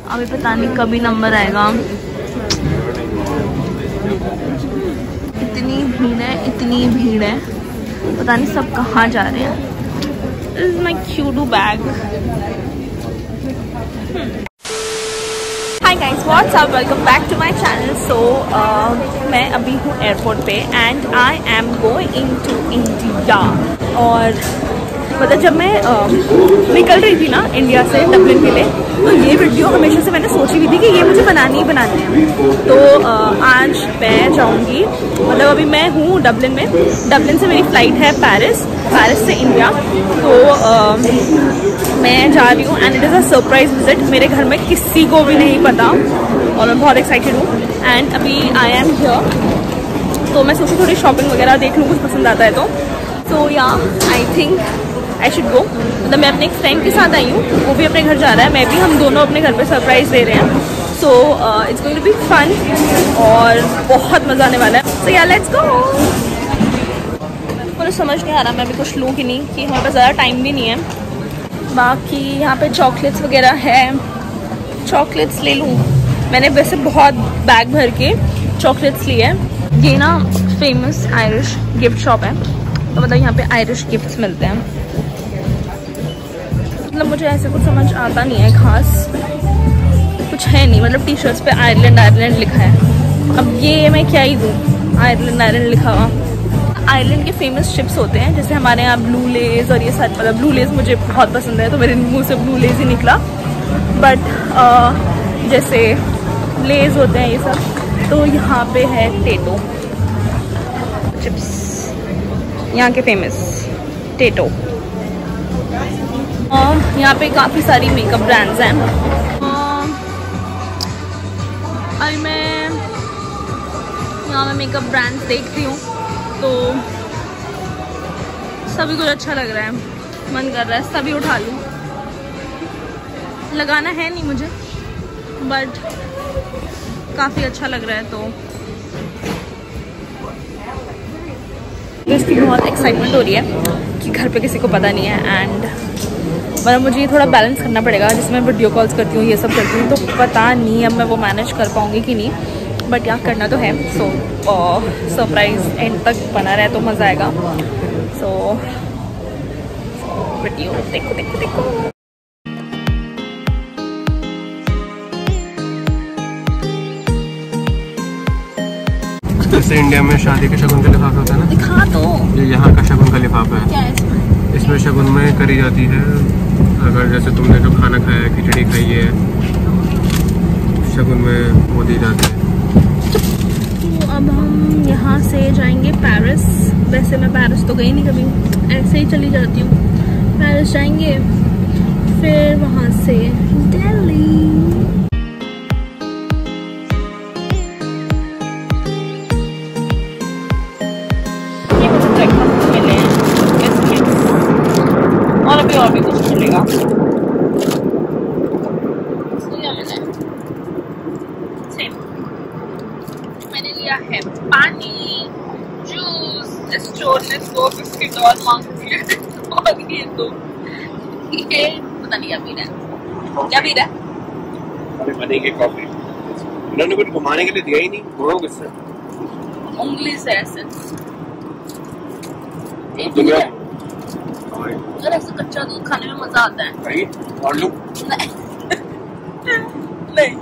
अभी पता नहीं कभी नंबर आएगा। इतनी भीड़ है, पता नहीं सब कहाँ जा रहे हैं। This is my cutie bag. Hi guys, what's up, welcome back to my channel. So मैं अभी हूँ एयरपोर्ट पे and I am going to India. और मतलब जब मैं निकल रही थी ना इंडिया से डबलिन के लिए, तो ये वीडियो हमेशा से मैंने सोची हुई थी कि ये मुझे बनानी ही बनानी है। तो आज मैं जाऊँगी, मतलब अभी मैं हूँ डबलिन में। डबलिन से मेरी फ़्लाइट है पेरिस से इंडिया। तो मैं जा रही हूँ and it is a surprise visit. मेरे घर में किसी को भी नहीं पता और मैं बहुत एक्साइटेड हूँ। एंड अभी आई एम हियर, तो मैं सोची थोड़ी शॉपिंग वगैरह देख लूँ, कुछ पसंद आता है तो। सो या I think I should go. मतलब मैं अपने एक फ्रेंड के साथ आई हूँ, वो भी अपने घर जा रहा है, मैं भी, हम दोनों अपने घर पे सरप्राइज़ दे रहे हैं। So it's going to be fun और बहुत मज़ा आने वाला है। सो या लेट्स गो। मुझे समझ नहीं आ रहा मैं अभी कुछ लूँ कि नहीं, कि हमारे पास ज़्यादा टाइम भी नहीं है। बाकी यहाँ पे चॉकलेट्स वगैरह है, चॉकलेट्स ले लूँ। मैंने वैसे बहुत बैग भर के चॉकलेट्स लिए हैं। ये ना फेमस आयरिश गिफ्ट शॉप है, तो मतलब यहाँ पे आयरिश गिफ्ट्स मिलते हैं। मतलब मुझे ऐसे कुछ समझ आता नहीं है, खास कुछ है नहीं। मतलब टी शर्ट्स पे आयरलैंड लिखा है। अब ये मैं क्या ही दूँ, आयरलैंड लिखा हुआ। आयरलैंड के फेमस चिप्स होते हैं, जैसे हमारे यहाँ ब्लू लेज और ये सब। मतलब ब्लू लेज मुझे बहुत पसंद है, तो मेरे मुंह से ब्लू लेज ही निकला। बट जैसे लेज होते हैं ये सब, तो यहाँ पे है टेटो चिप्स, यहाँ के फेमस टेटो। और यहाँ पे काफ़ी सारी मेकअप ब्रांड्स हैं। अभी मैं यहाँ में मेकअप ब्रांड्स देखती हूँ, तो सभी कुछ अच्छा लग रहा है, मन कर रहा है सभी उठा लूँ। लगाना है नहीं मुझे, बट काफ़ी अच्छा लग रहा है। तो इसकी बहुत एक्साइटमेंट हो रही है कि घर पे किसी को पता नहीं है। एंड मतलब मुझे ये थोड़ा बैलेंस करना पड़ेगा, जिसमें वीडियो कॉल्स करती हूँ, ये सब करती हूँ, तो पता नहीं अब मैं वो मैनेज कर पाऊँगी कि नहीं, बट यार करना तो है। सो सरप्राइज एंड तक बना रहा है तो मज़ा आएगा। सो वीडियो देखो। जैसे इंडिया में शादी के शगुन का लिफाफा होता है ना, दिखा दो। ये यहाँ का शगुन का लिफाफा है। क्या है इसमें शगुन में करी जाती है, अगर जैसे तुमने जो खाना खाया है, खिचड़ी खाई है, शगुन में वो दी जाती है। तो अब हम यहाँ से जाएंगे पेरिस। वैसे मैं पेरिस तो गई नहीं कभी, ऐसे ही चली जाती हूँ। पेरिस जाएंगे, फिर वहाँ से दिल्ली। और भी कुछ मिलेगा। मैंने लिया है पानी, जूस, स्टोरलेस बिस्किट और मांगती है। और ये दो, ये पता नहीं क्या पी रहा है, क्या पी रहा है? अभी बनेगी कॉफी। इन्होंने कुछ घुमाने के लिए दिया ही नहीं, घुमाओ किससे? उंगली से ऐसे। अगर ऐसे कच्चा दूध खाने में मजा आता है। भाई और लूं? नहीं। नहीं।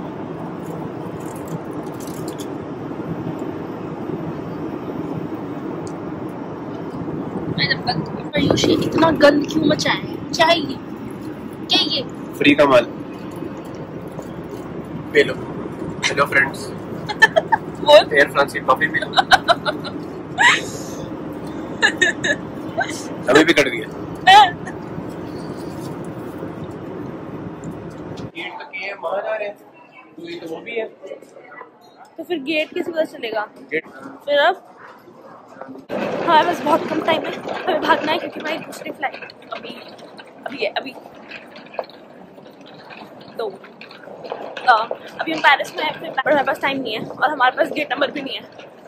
मैं जब तक आयुषी इतना गंद क्यों मचाए? क्या है ये? क्या ये? फ्री का माल। पी लो। Hello friends. एयर फ्रांस की कॉफी पी लो। अभी भी कट गया। गेट तक ये वहां जा रहे हैं, तो वो भी है। तो फिर गेट किस वजह चलेगा? गेट फिर अब हमारे पास बहुत कम टाइम है, हमें भागना है, क्योंकि हमारी दूसरी फ्लाइट अभी तो अभी हम पेरिस में हैं, फिर हमारे पास टाइम नहीं है और हमारे पास गेट नंबर भी नहीं है,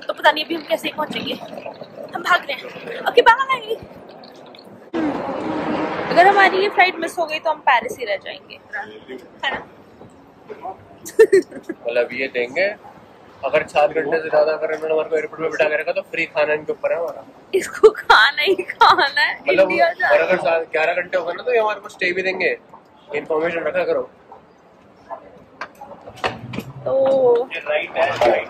तो पता नहीं अभी हम कैसे पहुंचेंगे। हम भाग रहे हैं। Okay bye. अगर हमारी ये फ्लाइट मिस हो गई तो हम पेरिस ही रह जाएंगे, है ना? मतलब ये देंगे अगर 4 घंटे से ज्यादा अगर इन्होंने हमारे को एयरपोर्ट में बिठा के रखा तो फ्री खाना इनके ऊपर है हमारा। इसको खाना ही खाना है मतलब इंडिया और अगर 11 घंटे होगा ना तो ये हमारे को स्टे भी देंगे। इन्फॉर्मेशन रखा करो। तो राइट है राइट।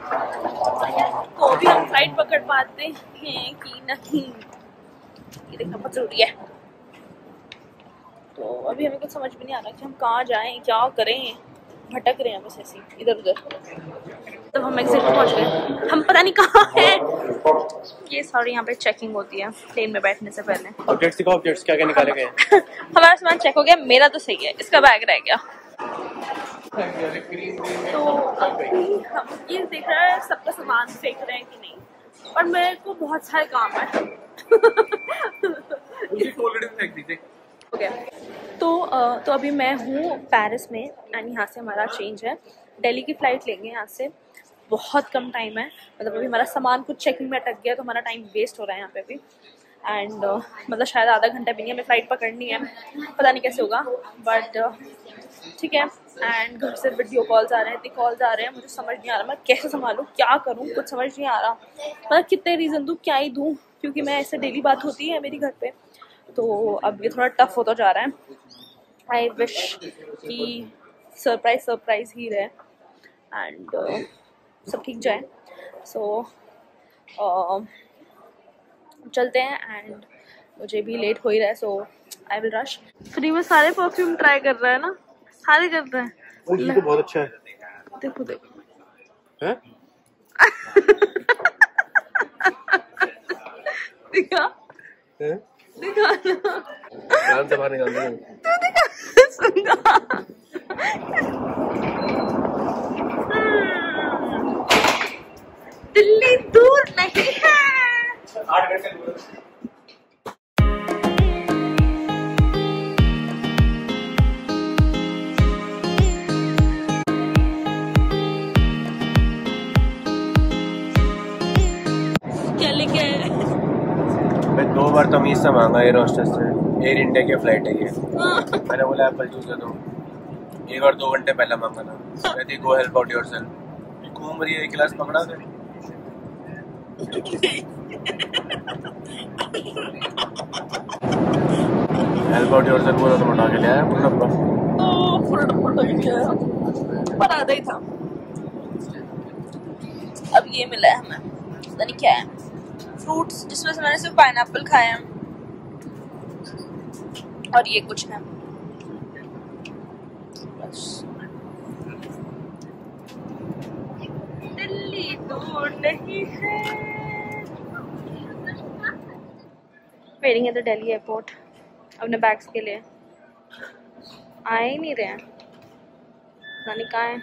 तो भी हम फ्लाइट पकड़ पाते हैं कि नहीं, ये देखना बहुत जरूरी है। तो अभी हमें कुछ समझ भी नहीं आ रहा कि हम कहाँ जाएं, क्या करें, भटक रहे हैं बस ऐसे इधर उधर। तब हम एग्जिट पे पहुंच गए, हम पता नहीं कहाँ है। ये सॉरी, यहाँ पे चेकिंग होती है प्लेन में बैठने से पहले। ऑब्जेक्ट्स दिखाओ, ऑब्जेक्ट्स क्या क्या निकाले गए हैं। हमारा सामान चेक हो गया, मेरा तो सही है, इसका बैग रह गया। तो अभी हम ये देख रहे हैं सबका सामान फेंक रहे हैं कि नहीं, और मेरे को बहुत सारे काम है। ओके तो अभी मैं हूँ पेरिस में एंड यहाँ से हमारा चेंज है, दिल्ली की फ़्लाइट लेंगे यहाँ से। बहुत कम टाइम है, मतलब अभी हमारा सामान कुछ चेकिंग में अटक गया तो हमारा टाइम वेस्ट हो रहा है यहाँ पे भी। एंड मतलब शायद आधा घंटा भी नहीं, हमें फ़्लाइट पकड़नी है, पता नहीं कैसे होगा बट ठीक है। एंड घर से वीडियो कॉल्स आ रहे हैं, इतने कॉल्स आ रहे हैं, मुझे समझ नहीं आ रहा मैं कैसे संभालूँ, क्या करूँ, कुछ समझ नहीं आ रहा। मतलब कितने रीज़न दूँ, क्या ही दूँ, क्योंकि मैं ऐसे डेली बात होती है मेरी घर पे, तो अब ये थोड़ा टफ होता जा रहा है। आई विश कि सरप्राइज ही रहे एंड सब ठीक जाए। सो चलते हैं एंड मुझे भी लेट हो ही रहा है, सो आई विल रश। फ्री में सारे परफ्यूम ट्राई कर रहा है ना, सारे कर रहे हैं। ये तो बहुत अच्छा है, देखो देखो हैं? दिखा हैं? दिखा काम से बाहर निकाल दो। तू दिखा सुना। दिल्ली दूर नहीं है, 8 घंटे दूर है। क्या लेके आए? मैं 2 बार तमीज से मांगा एयर होस्टेस से, एयर इंडिया की फ्लाइट है ये। मैंने बोला एप्पल जूस दे दो, एक बार 2 घंटे पहले मांगा था। कहती गो हेल्प आउट योरसेल्फ। घूम रही है, एक गिलास पकड़ा दे। हेल्प आउट योरसेल्फ बोला तो उठा के ले आया पूरा डब्बा। फुल डब्बा पर आधा ही था। अब ये मिला है हमें, पता नहीं क्या है, फ्रूट्स, जिसमें से मैंने सिर्फ पाइनएप्पल खाया है और ये कुछ है बस। दिल्ली दूर नहीं है। वेटिंग है द दिल्ली एयरपोर्ट अपने बैग्स के लिए, आए ही नहीं रहे हैं, पता नहीं कहाँ है।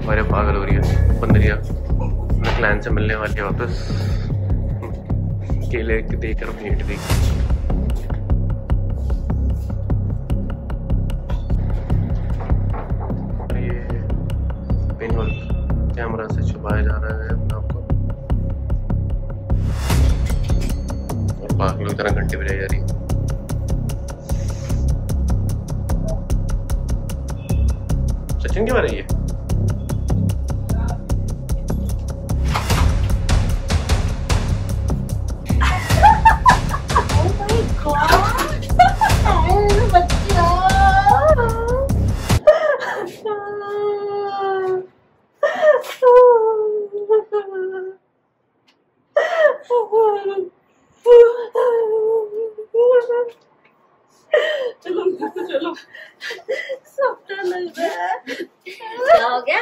अरे पागल हो रही है बंदरिया, मैं क्लाइंट से मिलने वाली है वापस। केले देकर भेंट दी। ये पिनहोल कैमरा से छुपाया जा रहा है अपने आप को, और पागलों की तरह घंटी बजाई जा रही है। सचिन क्यों आ रही है? चलो सब लग रहा है। क्या हो गया?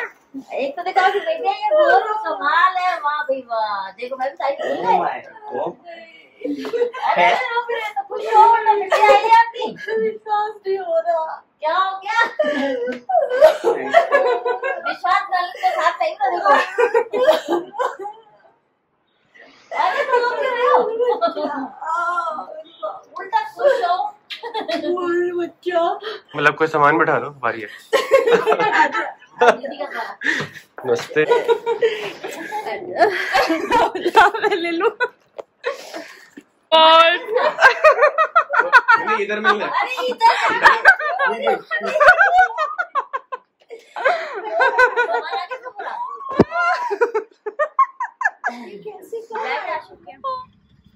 एक तो देखो बेटे ये बहुत कमाल है, वाह भाई वाह। देखो मैं भी तारीफ कर रही हूं। अरे फिर तो कुछ और ना बेटे आई है आपकी। विश्वास नहीं हो रहा। क्या हो गया? विश्वास करने के साथ नहीं ना देखो। अरे तो लोग क्यों रहे हो? उल्टा खुश हो। बच्चा मतलब कोई सामान बिठा लो, बारी है। नमस्ते। मैं ले लूं और इधर मिल अरे इधर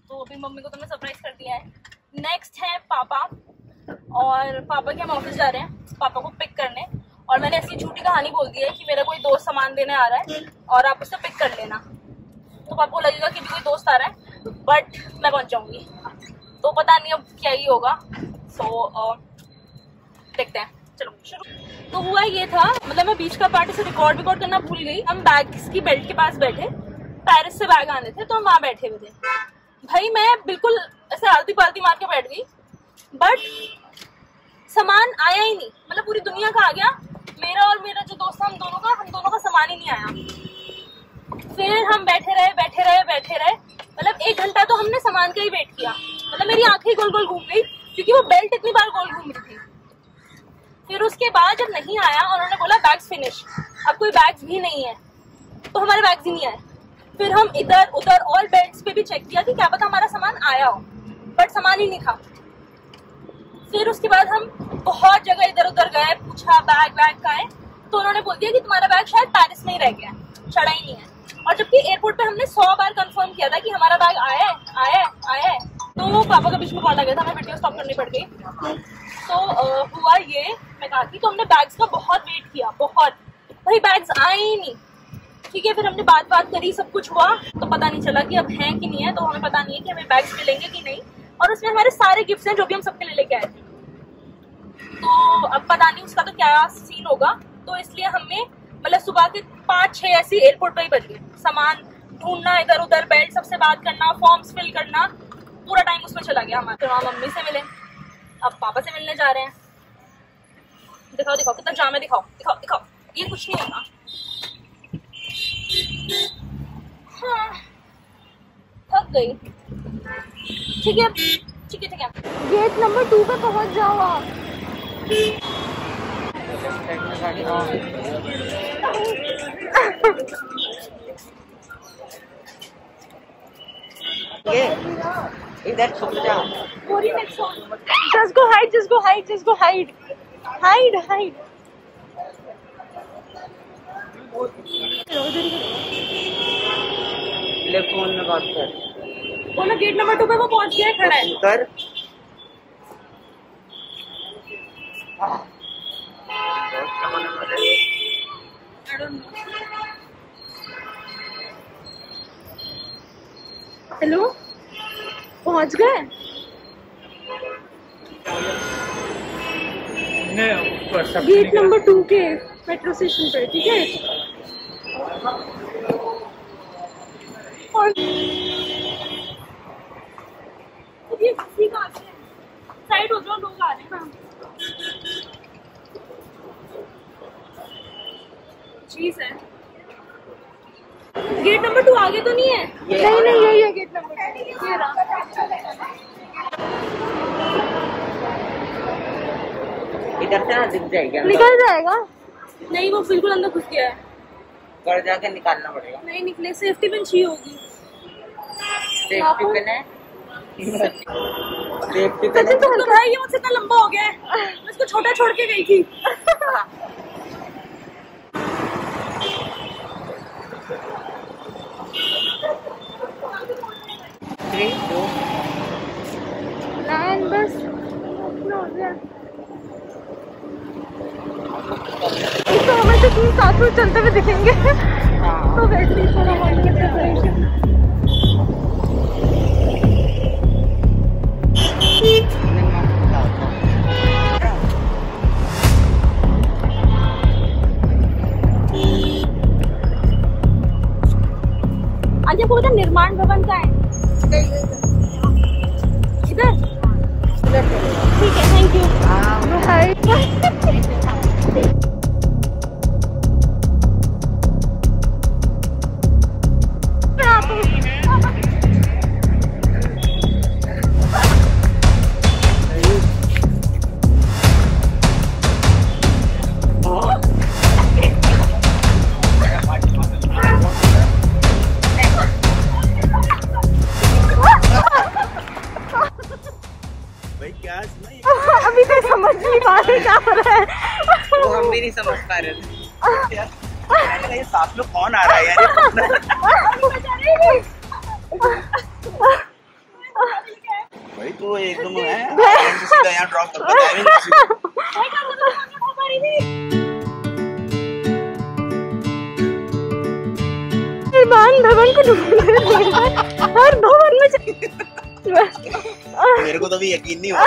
तो अभी मम्मी को तो मैं सरप्राइज कर दिया है। नेक्स्ट है पापा, और पापा के हम ऑफिस जा रहे हैं पापा को पिक करने, और मैंने ऐसी झूठी कहानी बोल दी है कि मेरा कोई दोस्त सामान देने आ रहा है और आप उससे पिक कर लेना। तो पापा को लगेगा कि कोई दोस्त आ रहा है, बट मैं पहुंच जाऊंगी, तो पता नहीं अब क्या ही होगा। सो देखते हैं, चलो शुरू। तो हुआ ये था, मतलब मैं बीच का पार्ट से रिकॉर्ड करना भूल गई। हम बैग्स की बेल्ट के पास बैठे, पेरिस से बैग आने थे तो हम वहाँ बैठे हुए थे। भाई मैं बिल्कुल ऐसे आलती पालती मार के बैठ गई, बट सामान आया ही नहीं। मतलब पूरी दुनिया का आ गया, मेरा और मेरा जो दोस्त था हम दोनों का सामान ही नहीं आया। फिर हम बैठे रहे, मतलब 1 घंटा तो हमने सामान का ही वेट किया। मतलब मेरी आंखें गोल गोल घूम गई, क्योंकि वो बेल्ट इतनी बार गोल घूम रही थी। फिर उसके बाद जब नहीं आया, उन्होंने बोला बैग्स फिनिश, अब कोई बैग्स भी नहीं है, तो हमारे बैग्स ही नहीं आए। फिर हम इधर उधर और बेल्ट्स पे भी चेक किया कि क्या पता हमारा सामान आया हो, बट सामान ही नहीं था। फिर उसके बाद हम बहुत जगह इधर उधर गए, पूछा बैग का है, तो उन्होंने बोल दिया कि तुम्हारा बैग शायद पेरिस में ही रह गया, चढ़ा ही नहीं है। और जबकि एयरपोर्ट पे हमने 100 बार कंफर्म किया था कि हमारा बैग आया है। तो पापा का बीच में कॉल आ गया था, हमें वीडियो स्टॉप करनी पड़ गई। तो हुआ ये, मैं कहा कि तो हमने बैग्स का बहुत वेट किया, बहुत, भाई बैग्स आए ही नहीं। ठीक है, फिर हमने बात करी, सब कुछ हुआ, तो पता नहीं चला कि अब है कि नहीं है। तो हमें पता नहीं है कि हमें बैग्स मिलेंगे कि नहीं, और उसमें हमारे सारे गिफ्ट्स हैं जो भी हम सबके लिए लेके आए थे। तो अब पता नहीं उसका तो क्या सीन होगा। तो इसलिए हमें मतलब सुबह के 5-6 ऐसे एयरपोर्ट पर ही बज गए। सामान ढूंढना, इधर उधर, बेल्ट सबसे बात करना, फॉर्म्स फिल करना, पूरा टाइम उसमें चला गया हमारा। फिर वहाँ मम्मी से मिले, अब पापा से मिलने जा रहे हैं। दिखाओ कितना जाम है, दिखाओ। ये कुछ नहीं होगा। हाँ, थक गई। ठीक है। गेट नंबर 2 पे पहुंच जाओ आप। इधर छुप जाओ। Just go hide. Hide. ले फोन में बात कर। बोलो गेट नंबर 2 पे वो पहुंच गया है, खड़ा है। कर। हेलो, पहुंच गए? गेट नंबर 2 के मेट्रो स्टेशन पे, ठीक है। और ये साइड हो जाओ, लोग आ रहे हैं ना। चीज है। गेट नंबर 2 आगे तो नहीं है? नहीं, यही है गेट नंबर 2। ये रहा। इधर से ना दिख जाएगा, निकल जाएगा। नहीं, वो बिल्कुल अंदर घुस गया है। कर जाके निकालना पड़ेगा। नहीं निकले, सेफ्टी पिन चाहिए होगी। सेफ्टी पिन है। सेफ्टी पिन है। तो भाई ये मुझसे इतना लंबा हो गया है, मैं इसको छोटा छोड़ के गई थी। लैंड बस हो गया। तो हमें तो 3-7 रोज चलते हुए दिखेंगे। तो वैसे आज आपको पता निर्माण भवन का है इधर। ठीक है, थैंक यू। अभी तो समझ नहीं पा रहे क्या हो रहा है। वो हम भी नहीं समझ पा रहे थे। ये साथ में कौन आ रहा है यार? भाई तो एकदम है सीधा यहाँ ड्रॉप करता है। भवन को हर भवन में मेरे को तो भी यकीन नहीं हुआ।